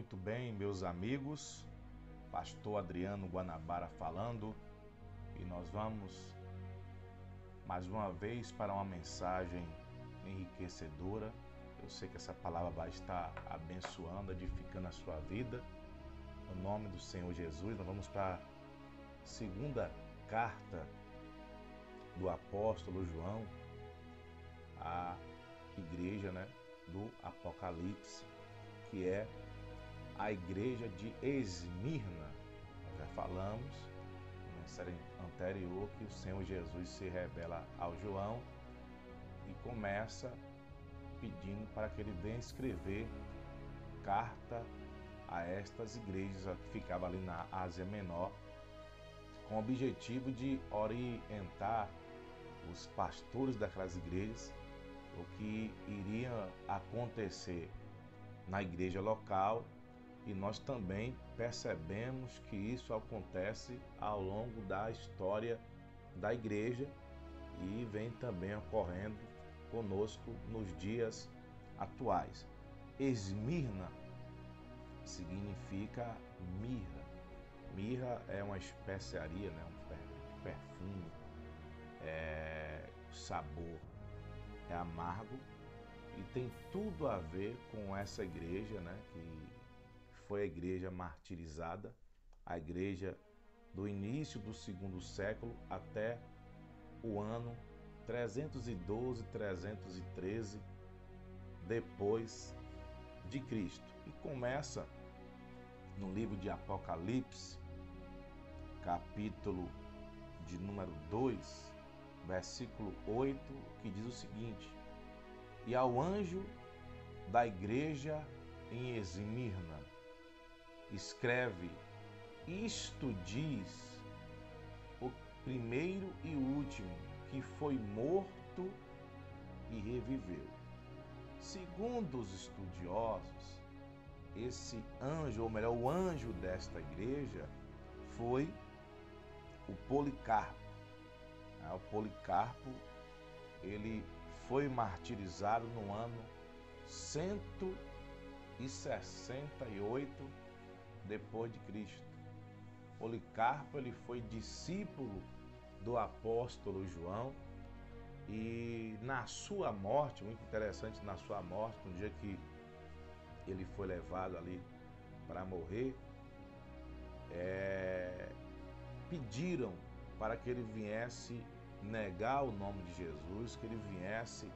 Muito bem, meus amigos, Pastor Adriano Guanabara falando, e nós vamos mais uma vez para uma mensagem enriquecedora. Eu sei que essa palavra vai estar abençoando, edificando a sua vida. No nome do Senhor Jesus, nós vamos para a segunda carta do apóstolo João à igreja, do Apocalipse, que é a igreja de Esmirna. Nós já falamos na série anterior que o Senhor Jesus se revela ao João e começa pedindo para que ele venha escrever carta a estas igrejas que ficavam ali na Ásia Menor, com o objetivo de orientar os pastores daquelas igrejas o que iria acontecer na igreja local. E nós também percebemos que isso acontece ao longo da história da igreja e vem também ocorrendo conosco nos dias atuais. Esmirna significa mirra. Mirra é uma especiaria, um perfume, o sabor é amargo e tem tudo a ver com essa igreja, que foi a igreja martirizada, a igreja do início do segundo século até o ano 312, 313 depois de Cristo. E começa no livro de Apocalipse, capítulo de número 2, versículo 8, que diz o seguinte: E ao anjo da igreja em Esmirna, escreve: Isto diz o primeiro e último, que foi morto e reviveu. Segundo os estudiosos, esse anjo, ou melhor, o anjo desta igreja, foi o Policarpo. O Policarpo, ele foi martirizado no ano 168 depois de Cristo. Policarpo, ele foi discípulo do apóstolo João e na sua morte, muito interessante, na sua morte, no dia que ele foi levado ali para morrer, pediram para que ele viesse negar o nome de Jesus, que ele viesse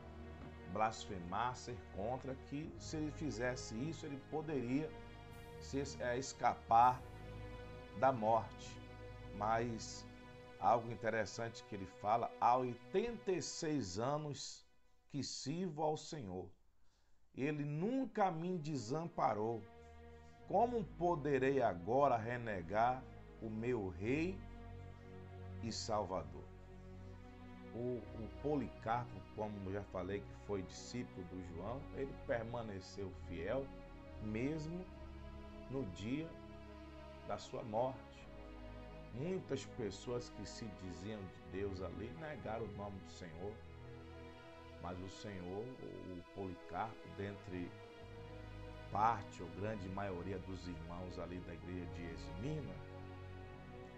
blasfemar, ser contra, que se ele fizesse isso, ele poderia escapar da morte. Mas algo interessante que ele fala: há 86 anos que sirvo ao Senhor, ele nunca me desamparou. Como poderei agora renegar o meu Rei e Salvador? O Policarpo, como já falei, que foi discípulo do João, ele permaneceu fiel mesmo no dia da sua morte. Muitas pessoas que se diziam de Deus ali negaram o nome do Senhor, mas o Senhor, o Policarpo, dentre parte ou grande maioria dos irmãos ali da igreja de Esmirna,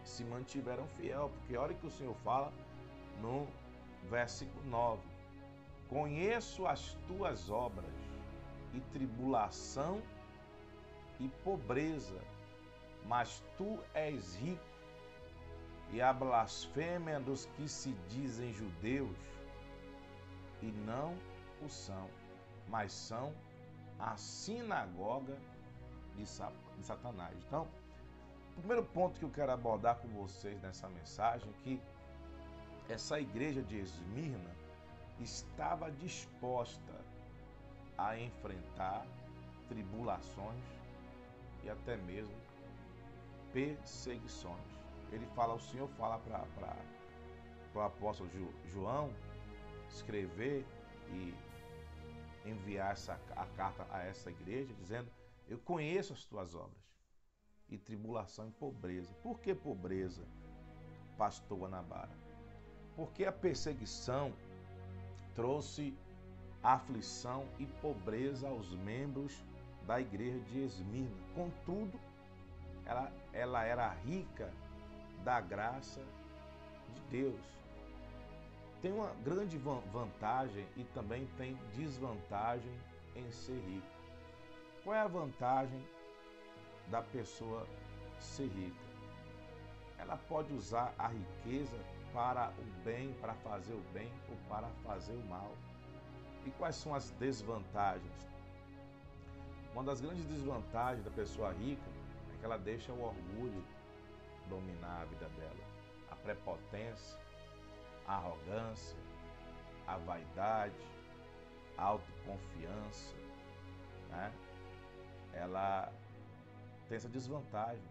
se mantiveram fiel, porque olha que o Senhor fala no versículo 9: Conheço as tuas obras e tribulação e pobreza, mas tu és rico, e a blasfêmia dos que se dizem judeus e não o são, mas são a sinagoga de Satanás. Então, o primeiro ponto que eu quero abordar com vocês nessa mensagem é que essa igreja de Esmirna estava disposta a enfrentar tribulações e até mesmo perseguições. O Senhor fala para o apóstolo João escrever e enviar a carta a essa igreja, dizendo: eu conheço as tuas obras e tribulação e pobreza. Por que pobreza, pastor Guanabara? Porque a perseguição trouxe aflição e pobreza aos membros da igreja de Esmirna. Contudo, ela era rica da graça de Deus. Tem uma grande vantagem e também tem desvantagem em ser rico. Qual é a vantagem da pessoa ser rica? Ela pode usar a riqueza para o bem, para fazer o bem ou para fazer o mal. E quais são as desvantagens? Uma das grandes desvantagens da pessoa rica é que ela deixa o orgulho dominar a vida dela. A prepotência, a arrogância, a vaidade, a autoconfiança, né? Ela tem essa desvantagem,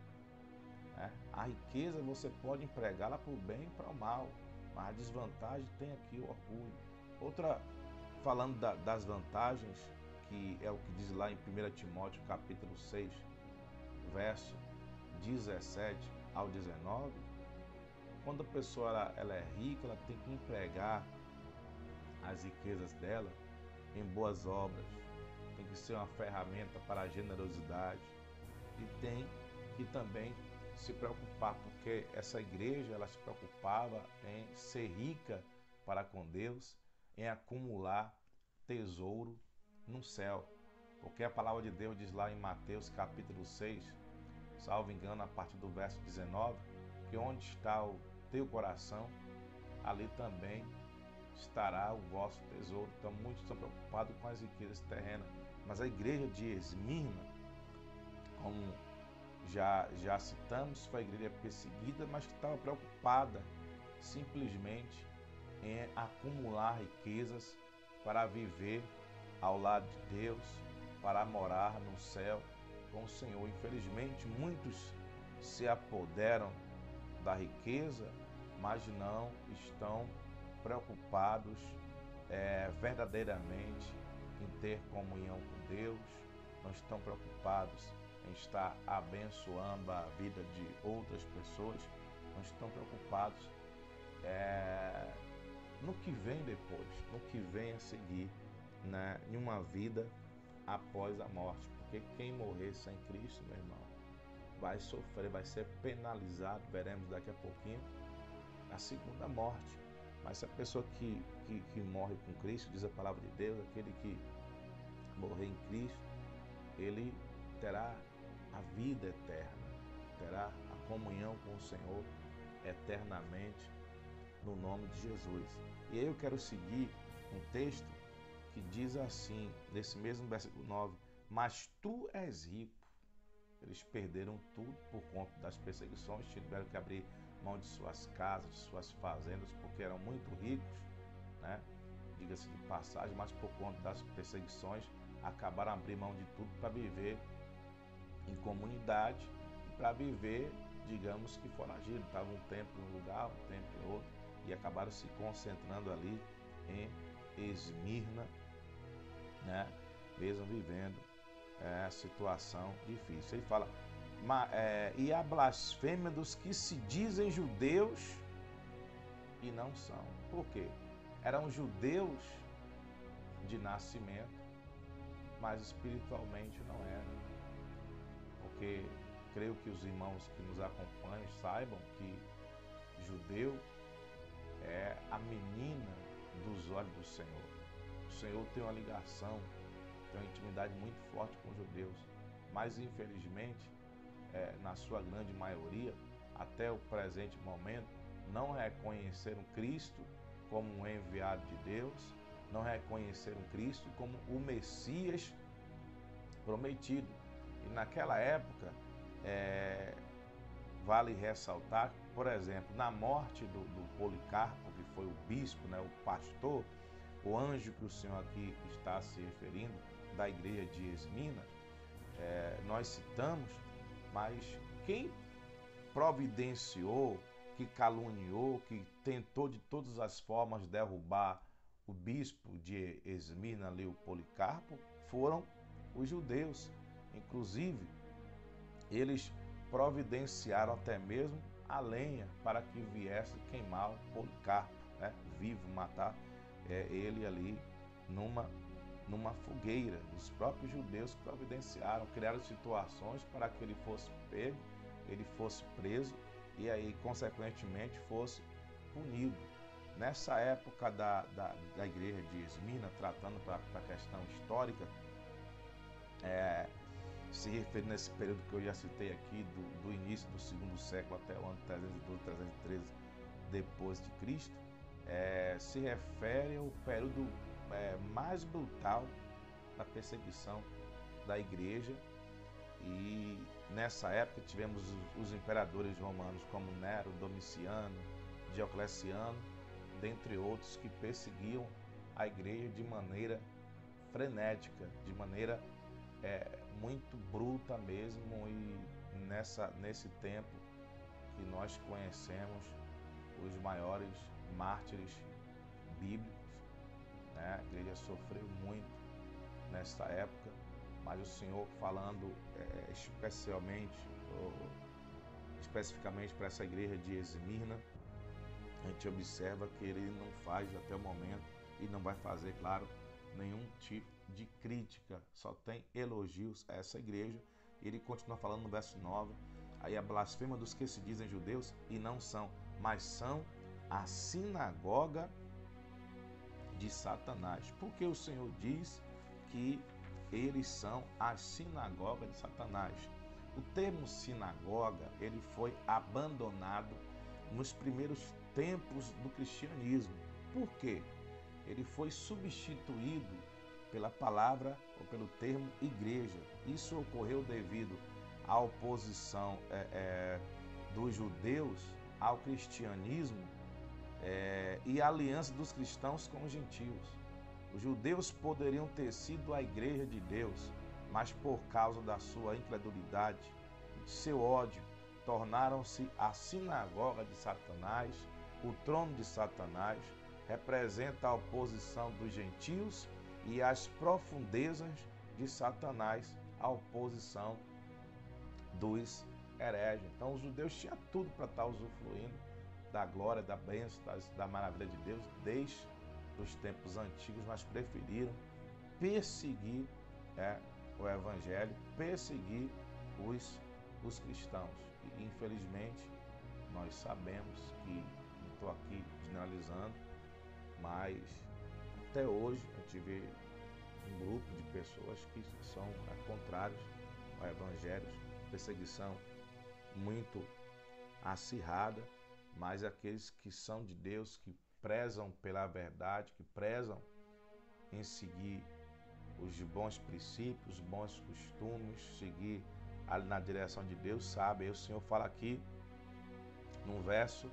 né? A riqueza você pode empregá-la para o bem e para o mal, mas a desvantagem tem aqui o orgulho. Outra, falando das vantagens, que é o que diz lá em 1 Timóteo capítulo 6, verso 17 ao 19, quando a pessoa ela é rica, ela tem que empregar as riquezas dela em boas obras, tem que ser uma ferramenta para a generosidade e tem que também se preocupar, porque essa igreja ela se preocupava em ser rica para com Deus, em acumular tesouro no céu, porque a palavra de Deus diz lá em Mateus capítulo 6, salvo engano, a partir do verso 19, que onde está o teu coração, ali também estará o vosso tesouro. Então muitos estão preocupados com as riquezas terrenas, mas a igreja de Esmirna, como já citamos, foi a igreja perseguida, mas que estava preocupada simplesmente em acumular riquezas para viver ao lado de Deus, para morar no céu com o Senhor. Infelizmente, muitos se apoderam da riqueza, mas não estão preocupados verdadeiramente em ter comunhão com Deus, não estão preocupados em estar abençoando a vida de outras pessoas, não estão preocupados no que vem depois, no que vem a seguir, né, em uma vida após a morte. Porque quem morrer sem Cristo, meu irmão, vai sofrer, vai ser penalizado, veremos daqui a pouquinho, a segunda morte. Mas se a pessoa que morre com Cristo, diz a palavra de Deus, aquele que morrer em Cristo, ele terá a vida eterna, terá a comunhão com o Senhor eternamente, no nome de Jesus. E aí eu quero seguir um texto que diz assim, nesse mesmo versículo 9, mas tu és rico. Eles perderam tudo por conta das perseguições, tiveram que abrir mão de suas casas, de suas fazendas, porque eram muito ricos, né? Diga-se de passagem, mas por conta das perseguições, acabaram abrindo mão de tudo para viver em comunidade e para viver, digamos que foragido. Estavam um tempo em um lugar, um tempo em outro, e acabaram se concentrando ali em Esmirna, né? Mesmo vivendo situação difícil. Ele fala, e a blasfêmia dos que se dizem judeus e não são. Por quê? Eram judeus de nascimento, mas espiritualmente não eram. Porque creio que os irmãos que nos acompanham saibam que judeu é a menina dos olhos do Senhor. O Senhor tem uma ligação, tem uma intimidade muito forte com os judeus, mas infelizmente, na sua grande maioria, até o presente momento, não reconheceram Cristo como um enviado de Deus, não reconheceram Cristo como o Messias prometido. E naquela época, vale ressaltar, por exemplo, na morte do Policarpo, que foi o bispo, né, o pastor, o anjo que o Senhor aqui está se referindo, da igreja de Esmirna, nós citamos, mas quem providenciou, que caluniou, que tentou de todas as formas derrubar o bispo de Esmirna, ali, o Policarpo, foram os judeus. Inclusive, eles providenciaram até mesmo a lenha para que viesse queimar o Policarpo, né, vivo, matar ele ali numa fogueira. Os próprios judeus providenciaram, criaram situações para que ele fosse pego, ele fosse preso e aí, consequentemente, fosse punido. Nessa época da igreja de Esmirna, tratando para a questão histórica, se referindo nesse período que eu já citei aqui, do início do segundo século até o ano 312, 313 depois de Cristo, se refere ao período mais brutal da perseguição da igreja. E nessa época tivemos os imperadores romanos como Nero, Domiciano, Diocleciano, dentre outros, que perseguiam a igreja de maneira frenética, de maneira muito bruta mesmo. E nesse tempo que nós conhecemos os maiores mártires bíblicos, né? A igreja sofreu muito nessa época, mas o Senhor, falando especificamente para essa igreja de Esmirna, a gente observa que ele não faz até o momento, e não vai fazer, claro, nenhum tipo de crítica, só tem elogios a essa igreja. E ele continua falando no verso 9, aí a blasfema dos que se dizem judeus e não são, mas são a sinagoga de Satanás. Porque o Senhor diz que eles são a sinagoga de Satanás. O termo sinagoga, ele foi abandonado nos primeiros tempos do cristianismo. Por quê? Ele foi substituído pela palavra ou pelo termo igreja. Isso ocorreu devido à oposição dos judeus ao cristianismo e a aliança dos cristãos com os gentios. Os judeus poderiam ter sido a igreja de Deus, mas por causa da sua incredulidade, de seu ódio, tornaram-se a sinagoga de Satanás. O trono de Satanás representa a oposição dos gentios e as profundezas de Satanás, a oposição dos hereges. Então os judeus tinham tudo para estar usufruindo da glória, da bênção, da maravilha de Deus desde os tempos antigos, mas preferiram perseguir o evangelho, perseguir os cristãos. E infelizmente nós sabemos que, não estou aqui generalizando, mas até hoje a gente vê um grupo de pessoas que são contrários ao evangelho, perseguição muito acirrada, mas aqueles que são de Deus, que prezam pela verdade, que prezam em seguir os bons princípios, os bons costumes, seguir ali na direção de Deus, sabe? Aí o Senhor fala aqui no verso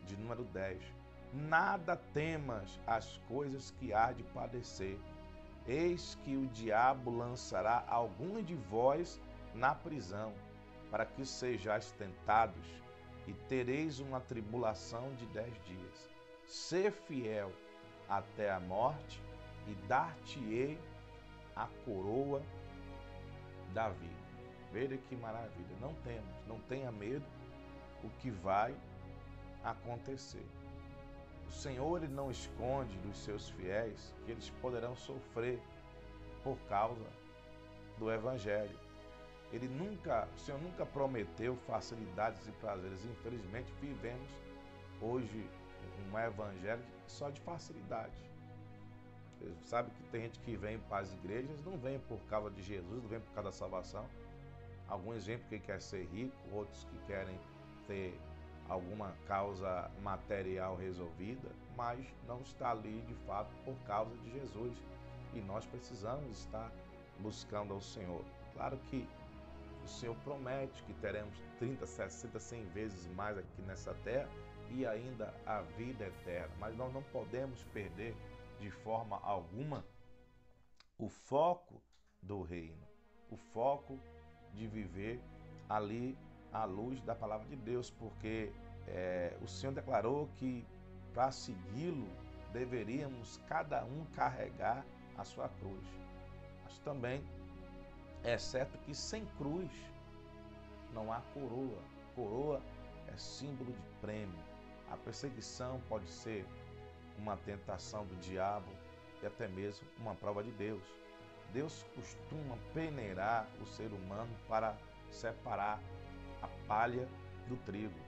de número 10: nada temas as coisas que há de padecer, eis que o diabo lançará alguns de vós na prisão, para que sejais tentados, e tereis uma tribulação de 10 dias. Sê fiel até a morte, e dar-te-ei a coroa da vida. Veja que maravilha. Não temas, não tenha medo o que vai acontecer. O Senhor, ele não esconde dos seus fiéis que eles poderão sofrer por causa do evangelho. O Senhor nunca prometeu facilidades e prazeres. Infelizmente, vivemos hoje um evangelho só de facilidade. Você sabe que tem gente que vem para as igrejas, não vem por causa de Jesus, não vem por causa da salvação. Alguns vêm porque quer ser rico, outros que querem ter alguma causa material resolvida, mas não está ali de fato por causa de Jesus. E nós precisamos estar buscando ao Senhor. Claro que o Senhor promete que teremos 30, 60, 100 vezes mais aqui nessa terra e ainda a vida eterna. Mas nós não podemos perder de forma alguma o foco do reino, o foco de viver ali à luz da palavra de Deus, porque o Senhor declarou que para segui-lo deveríamos cada um carregar a sua cruz. Mas também é certo que sem cruz não há coroa. Coroa é símbolo de prêmio. A perseguição pode ser uma tentação do diabo, e até mesmo uma prova de Deus. Deus costuma peneirar o ser humano para separar a palha do trigo.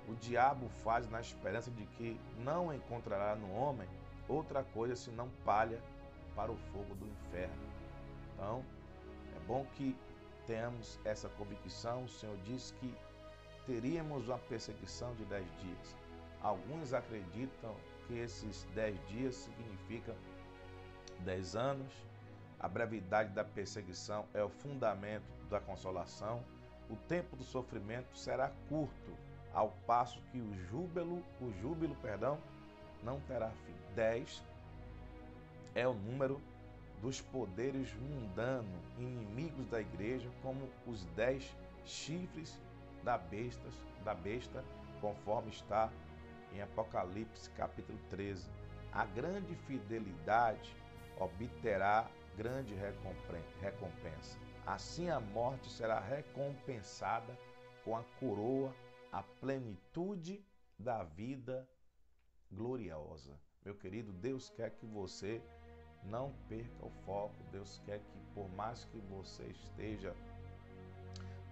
O diabo faz na esperança de que não encontrará no homem outra coisa senão palha para o fogo do inferno. Então, é bom que tenhamos essa convicção. O Senhor diz que teríamos uma perseguição de 10 dias. Alguns acreditam que esses 10 dias significam 10 anos. A brevidade da perseguição é o fundamento da consolação. O tempo do sofrimento será curto, ao passo que o júbilo, não terá fim. 10 é o número dos poderes mundanos, inimigos da igreja, como os 10 chifres da besta, conforme está em Apocalipse capítulo 13. A grande fidelidade obterá grande recompensa. Assim a morte será recompensada com a coroa, a plenitude da vida gloriosa. Meu querido, Deus quer que você não perca o foco. Deus quer que, por mais que você esteja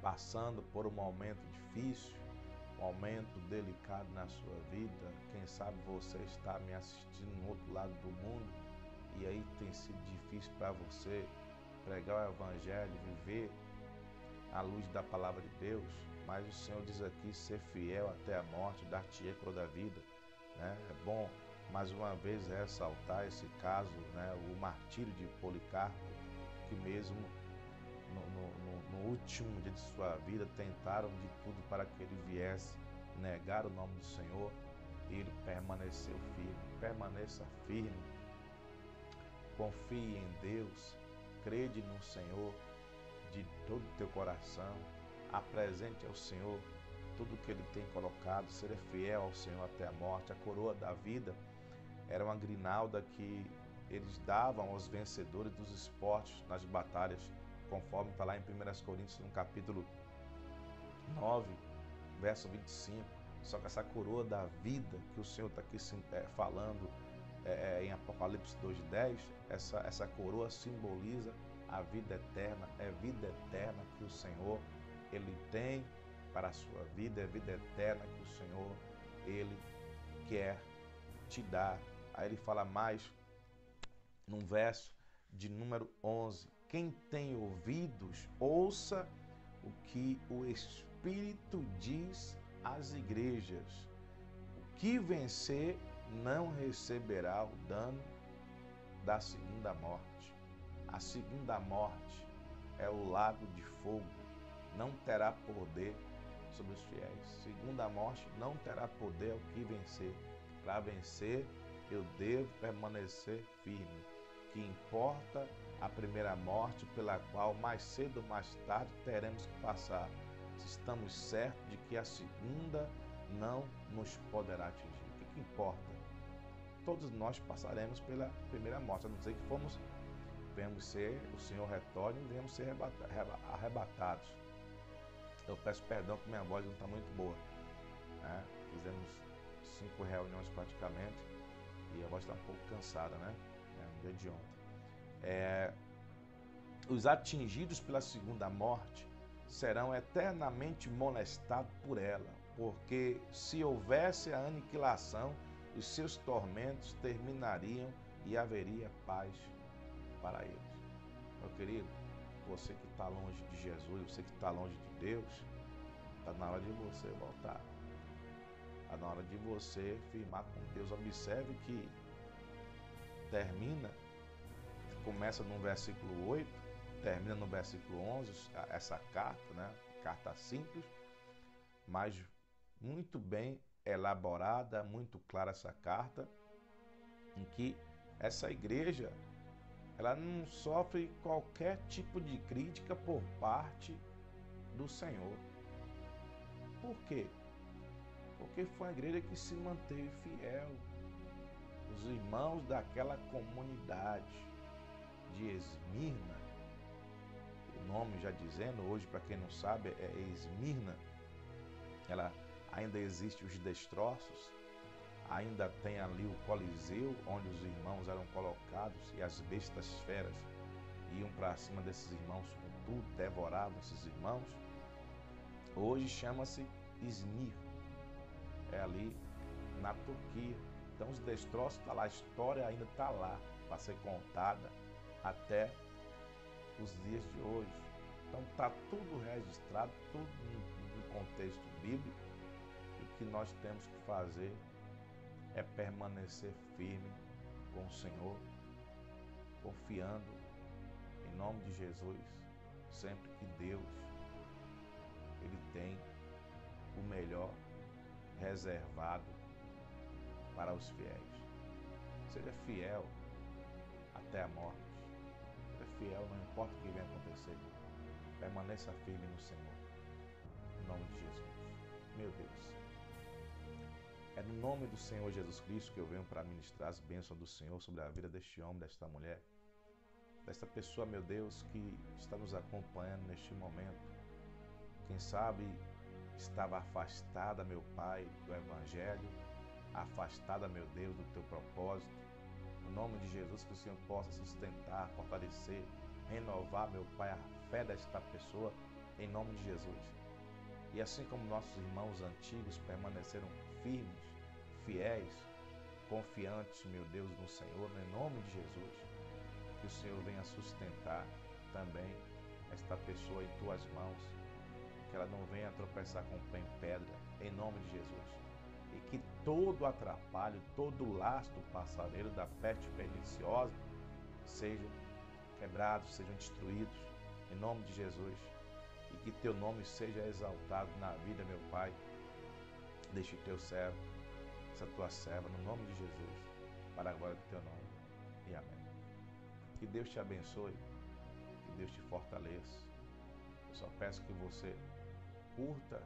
passando por um momento difícil, um momento delicado na sua vida, quem sabe você está me assistindo no outro lado do mundo e aí tem sido difícil para você pregar o Evangelho, viver à luz da palavra de Deus, mas o Senhor diz aqui: ser fiel até a morte, dar-te-ei a coroa da vida. É bom mais uma vez ressaltar esse caso, o martírio de Policarpo, que mesmo no último dia de sua vida tentaram de tudo para que ele viesse negar o nome do Senhor, e ele permaneceu firme. Permaneça firme, confie em Deus, crede no Senhor de todo o teu coração, apresente ao Senhor tudo que ele tem colocado, seja fiel ao Senhor até a morte. A coroa da vida era uma grinalda que eles davam aos vencedores dos esportes nas batalhas, conforme está lá em 1 Coríntios, no capítulo 9, verso 25. Só que essa coroa da vida que o Senhor está aqui falando em Apocalipse 2:10, essa coroa simboliza a vida eterna. É vida eterna que o Senhor ele tem para a sua vida, é vida eterna que o Senhor ele quer te dar. Aí ele fala mais num verso de número 11: quem tem ouvidos, ouça o que o Espírito diz às igrejas. O que vencer não receberá o dano da segunda morte. A segunda morte é o lago de fogo, não terá poder sobre os fiéis. Segunda morte não terá poder ao que vencer. Para vencer, eu devo permanecer firme. Que importa a primeira morte, pela qual mais cedo ou mais tarde teremos que passar. Estamos certos de que a segunda não nos poderá atingir. O que importa? Todos nós passaremos pela primeira morte, a não ser que venhamos ser, o Senhor retorne e venhamos ser arrebatados. Eu peço perdão que minha voz não está muito boa. Fizemos 5 reuniões praticamente e a voz está um pouco cansada, no dia de ontem. Os atingidos pela segunda morte serão eternamente molestados por ela, porque se houvesse a aniquilação, os seus tormentos terminariam e haveria paz para eles. Meu querido, você que está longe de Jesus, você que está longe de Deus, está na hora de você voltar. Está na hora de você firmar com Deus. Observe que começa no versículo 8, termina no versículo 11, essa carta, carta simples, mas muito bem elaborada, muito clara essa carta, em que essa igreja ela não sofre qualquer tipo de crítica por parte do Senhor. Por quê? Porque foi a igreja que se manteve fiel. Os irmãos daquela comunidade de Esmirna, o nome já dizendo, hoje para quem não sabe é Esmirna, ela ainda existe os destroços, Ainda tem ali o Coliseu, onde os irmãos eram colocados e as bestas feras iam para cima desses irmãos com tudo, devoravam esses irmãos. Hoje chama-se Izmir, é ali na Turquia. Então os destroços estão lá, a história ainda está lá para ser contada até os dias de hoje. Então está tudo registrado, tudo no contexto bíblico. E o que nós temos que fazer é permanecer firme com o Senhor, confiando em nome de Jesus, sempre que Deus, Ele tem o melhor reservado para os fiéis. Seja fiel até a morte. Seja fiel, não importa o que venha acontecer. Permaneça firme no Senhor. Em nome de Jesus. Meu Deus. É no nome do Senhor Jesus Cristo que eu venho para ministrar as bênçãos do Senhor sobre a vida deste homem, desta mulher, desta pessoa, meu Deus, que está nos acompanhando neste momento. Quem sabe estava afastada, meu Pai, do Evangelho, afastada, meu Deus, do Teu propósito. No nome de Jesus, que o Senhor possa sustentar, fortalecer, renovar, meu Pai, a fé desta pessoa, em nome de Jesus. E assim como nossos irmãos antigos permaneceram firmes, fiéis, confiantes, meu Deus, no Senhor, em nome de Jesus, que o Senhor venha sustentar também esta pessoa em Tuas mãos, que ela não venha tropeçar com o pé em pedra, em nome de Jesus. E que todo atrapalho, todo lastro passareiro da peste perniciosa sejam quebrados, sejam destruídos, em nome de Jesus. E que Teu nome seja exaltado na vida, meu Pai, deste Teu servo, essa Tua serva, no nome de Jesus, para a glória do Teu nome. E amém. Que Deus te abençoe, que Deus te fortaleça. Eu só peço que você curta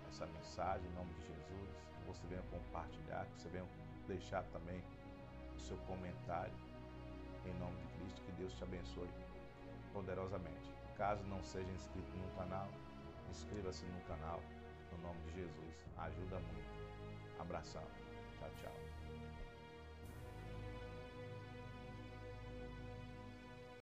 essa mensagem em nome de Jesus, que você venha compartilhar, que você venha deixar também o seu comentário em nome de Cristo. Que Deus te abençoe poderosamente. Caso não seja inscrito no canal, inscreva-se no canal, no nome de Jesus. Ajuda muito. Abração. Tchau, tchau.